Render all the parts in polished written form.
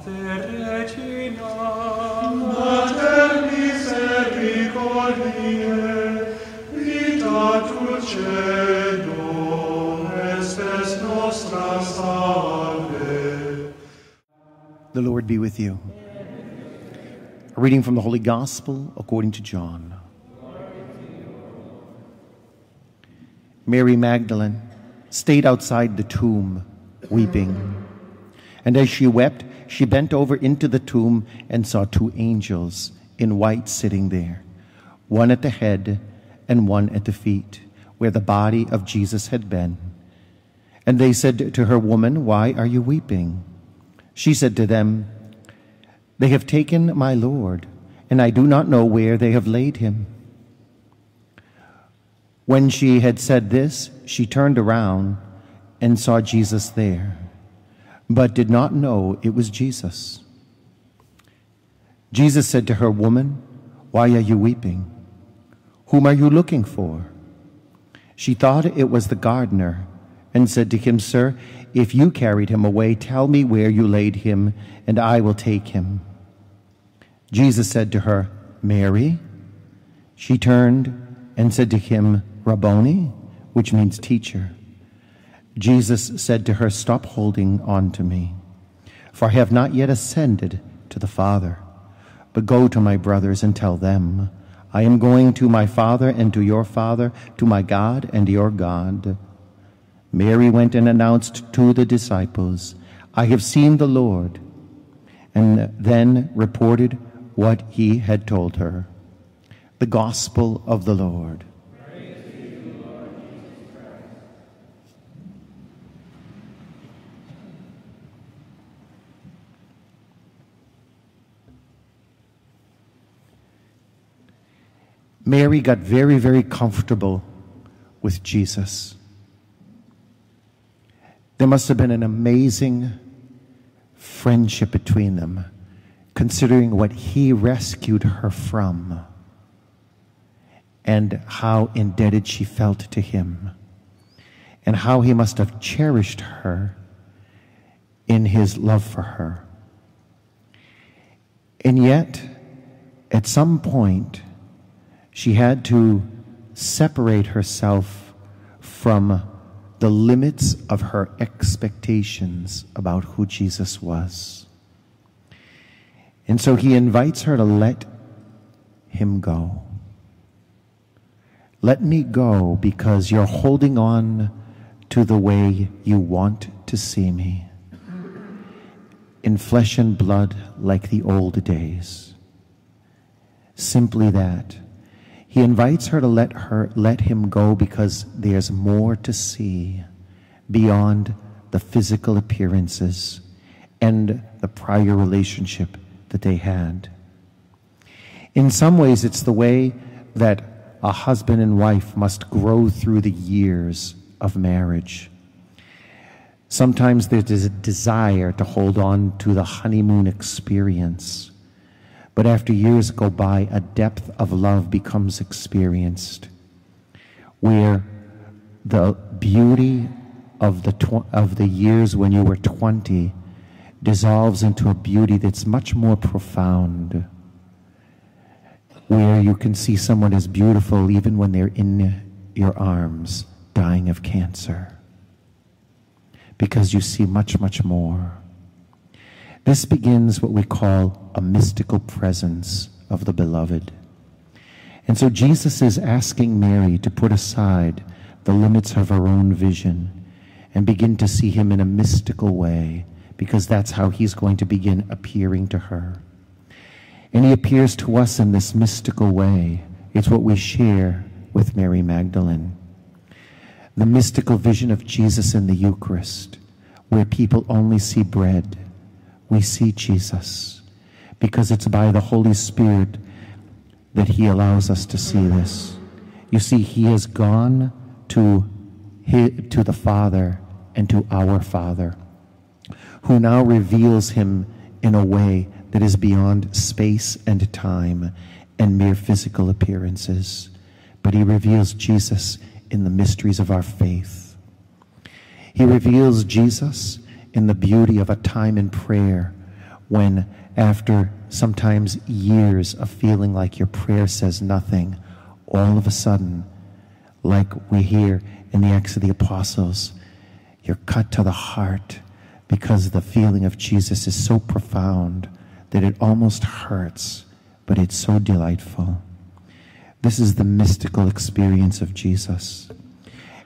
Regina, Mater misericordiae, vita dulcedo, estes nostra salve. The Lord be with you. A reading from the Holy Gospel according to John. Mary Magdalene stayed outside the tomb, weeping. And as she wept, she bent over into the tomb and saw two angels in white sitting there, one at the head and one at the feet, where the body of Jesus had been. And they said to her, "Woman, why are you weeping?" She said to them, "They have taken my Lord, and I do not know where they have laid him." When she had said this, she turned around and saw Jesus there, but did not know it was Jesus. Jesus said to her, "Woman, why are you weeping? Whom are you looking for?" She thought it was the gardener and said to him, "Sir, if you carried him away, tell me where you laid him, and I will take him." Jesus said to her, "Mary." She turned and said to him, "Rabboni," which means teacher. Jesus said to her, "Stop holding on to me, for I have not yet ascended to the Father. But go to my brothers and tell them, I am going to my Father and to your Father, to my God and your God." Mary went and announced to the disciples, "I have seen the Lord," and then reported what he had told her. The Gospel of the Lord. Mary got very, very comfortable with Jesus. There must have been an amazing friendship between them, considering what he rescued her from and how indebted she felt to him, and how he must have cherished her in his love for her. And yet, at some point, she had to separate herself from the limits of her expectations about who Jesus was. And so he invites her to let him go. Let me go because you're holding on to the way you want to see me, in flesh and blood like the old days. Simply that. He invites her to let him go because there's more to see beyond the physical appearances and the prior relationship that they had. In some ways, it's the way that a husband and wife must grow through the years of marriage. Sometimes there's a desire to hold on to the honeymoon experience. But after years go by, a depth of love becomes experienced, where the beauty of the years when you were 20 dissolves into a beauty that's much more profound, where you can see someone as beautiful even when they're in your arms, dying of cancer, because you see much, much more. This begins what we call a mystical presence of the beloved. And so Jesus is asking Mary to put aside the limits of her own vision and begin to see him in a mystical way, because that's how he's going to begin appearing to her. And he appears to us in this mystical way. It's what we share with Mary Magdalene. The mystical vision of Jesus in the Eucharist, where people only see bread. We see Jesus, because it's by the Holy Spirit that he allows us to see this. You see, he has gone to the Father and to our Father, who now reveals him in a way that is beyond space and time and mere physical appearances. But he reveals Jesus in the mysteries of our faith. He reveals Jesus in the beauty of a time in prayer when, after sometimes years of feeling like your prayer says nothing, all of a sudden, like we hear in the Acts of the Apostles, you're cut to the heart because the feeling of Jesus is so profound that it almost hurts, but it's so delightful. This is the mystical experience of Jesus.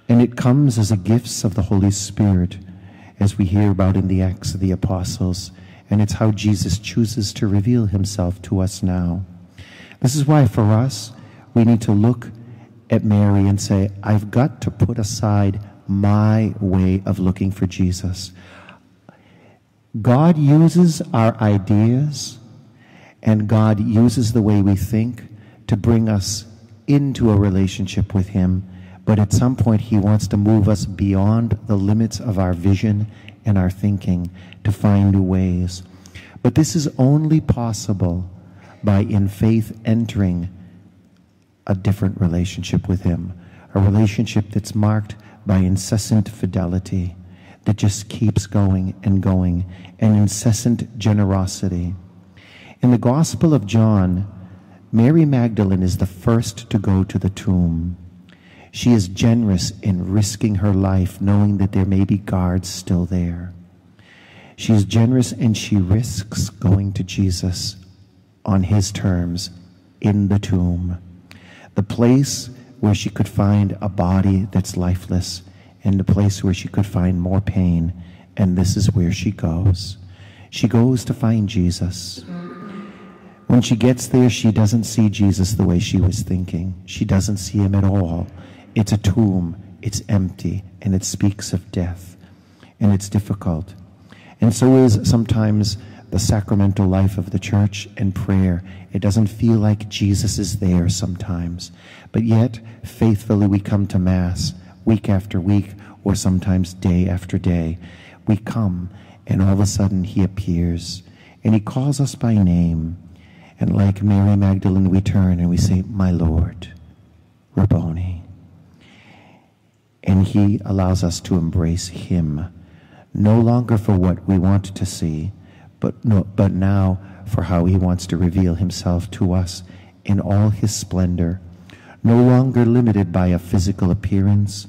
And it comes as a gift of the Holy Spirit, as we hear about in the Acts of the Apostles. And it's how Jesus chooses to reveal himself to us now. This is why for us, we need to look at Mary and say, I've got to put aside my way of looking for Jesus. God uses our ideas and God uses the way we think to bring us into a relationship with him. But at some point, he wants to move us beyond the limits of our vision and our thinking to find new ways. But this is only possible by, in faith, entering a different relationship with him, a relationship that's marked by incessant fidelity, that just keeps going, and incessant generosity. In the Gospel of John, Mary Magdalene is the first to go to the tomb. She is generous in risking her life, knowing that there may be guards still there. She is generous and she risks going to Jesus on his terms in the tomb, the place where she could find a body that's lifeless and the place where she could find more pain. And this is where she goes. She goes to find Jesus. When she gets there, she doesn't see Jesus the way she was thinking. She doesn't see him at all. It's a tomb, it's empty, and it speaks of death, and it's difficult. And so is sometimes the sacramental life of the church and prayer. It doesn't feel like Jesus is there sometimes, but yet faithfully we come to Mass week after week, or sometimes day after day. We come, and all of a sudden he appears, and he calls us by name, and like Mary Magdalene we turn and we say, my Lord, Rabboni. And he allows us to embrace him, no longer for what we want to see, but now for how he wants to reveal himself to us in all his splendor, no longer limited by a physical appearance,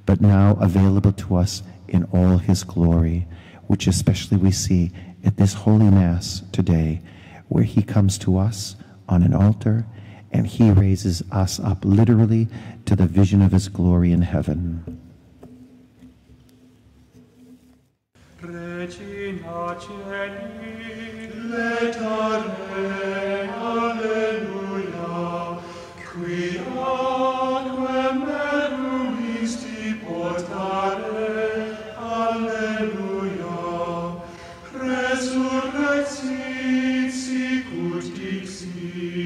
but now available to us in all his glory, which especially we see at this Holy Mass today, where he comes to us on an altar and he raises us up literally to the vision of his glory in heaven. Regina Celi, letare, alleluia, qui aquam meruisti portare, alleluia, resurrexit sicut dixit,